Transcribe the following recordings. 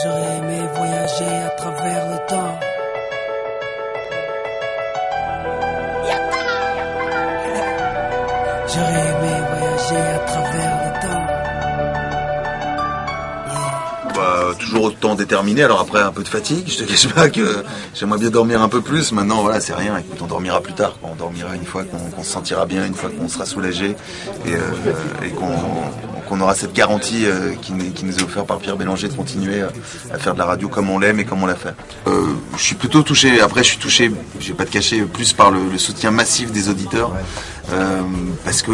J'aurais aimé voyager à travers le temps. J'aurais aimé voyager à travers le temps. Toujours autant déterminé, alors après un peu de fatigue, je te cache pas que j'aimerais bien dormir un peu plus, maintenant voilà c'est rien, écoute, on dormira plus tard, on dormira une fois qu'on se sentira bien, une fois qu'on sera soulagé et qu'on aura cette garantie qui nous est offerte par Pierre Bélanger de continuer à faire de la radio comme on l'aime et comme on l'a fait. Je suis plutôt touché, après je suis touché, je vais pas te cacher, plus par le soutien massif des auditeurs. Parce que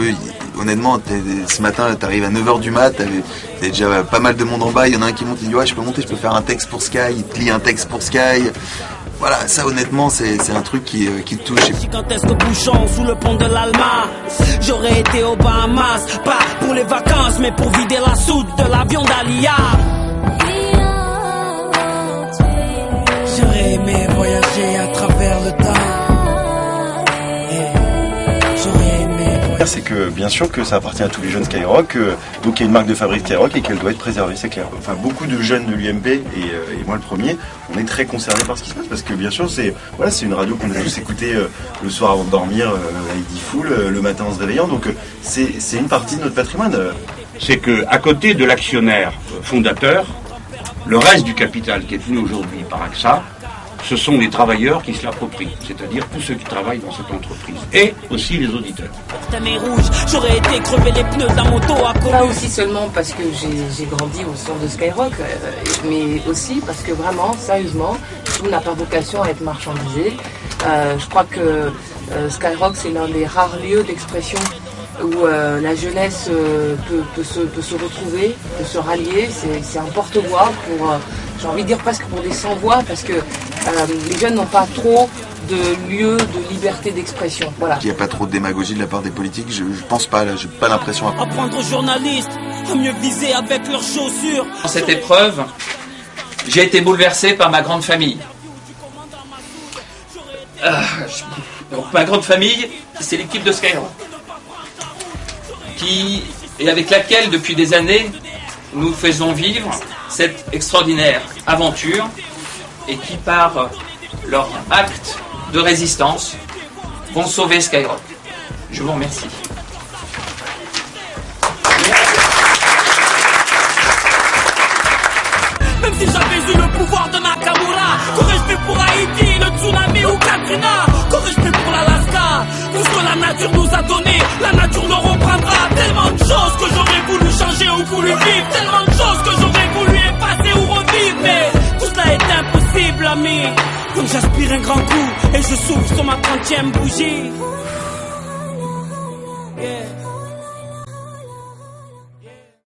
honnêtement ce matin t'arrives à 9h du mat, t'avais déjà pas mal de monde en bas, il y en a un qui monte, il dit ouais je peux monter, je peux faire un texte pour Sky, il te lit un texte pour Sky. Voilà, ça honnêtement c'est un truc qui te touche. Gigantesque bouchon sous le pont de l'Alma. J'aurais été aux Bahamas, pas pour les vacances mais pour vider la soute de l'avion d'Alia. J'aurais aimé voyager à travers le temps. C'est que bien sûr que ça appartient à tous les jeunes Skyrock, donc il y a une marque de fabrique Skyrock et qu'elle doit être préservée, c'est clair. Enfin beaucoup de jeunes de l'UMP et moi le premier, on est très concernés par ce qui se passe parce que bien sûr c'est une radio qu'on a tous écouté le soir avant de dormir, avec Diffoul, le matin en se réveillant, donc c'est une partie de notre patrimoine. C'est que à côté de l'actionnaire fondateur, le reste du capital qui est tenu aujourd'hui par AXA, ce sont les travailleurs qui se l'approprient, c'est-à-dire tous ceux qui travaillent dans cette entreprise, et aussi les auditeurs. J'aurais été crever les pneus d'un moto à côté. Pas aussi seulement parce que j'ai grandi au son de Skyrock, mais aussi parce que vraiment, sérieusement, tout n'a pas vocation à être marchandisé. Je crois que Skyrock, c'est l'un des rares lieux d'expression où la jeunesse peut se retrouver, peut se rallier. C'est un porte-voix pour, j'ai envie de dire presque pour des sans-voix, parce que les jeunes n'ont pas trop de lieu de liberté d'expression. Voilà. Il n'y a pas trop de démagogie de la part des politiques, je pense pas, là, j'ai pas l'impression. Apprendre aux journalistes à mieux viser avec leurs chaussures. Dans cette épreuve, j'ai été bouleversé par ma grande famille. Donc, ma grande famille, c'est l'équipe de Skyrock, et avec laquelle, depuis des années, nous faisons vivre cette extraordinaire aventure et qui, par leur acte de résistance, vont sauver Skyrock. Je vous remercie. Même si j'avais eu le pouvoir de Nakamura, qu'aurais-je fait pour Haïti, le tsunami ou Katrina? Qu'aurais-je fait pour l'Alaska? Tout ce que la nature nous a donné, la nature le reprendra. Tellement de choses que j'aurais voulu changer ou voulu vivre, tellement de choses que j'aurais voulu effacer ou revivre, mais tout cela est impossible, ami. Donc j'aspire un grand coup et je souffle sur ma 30e bougie.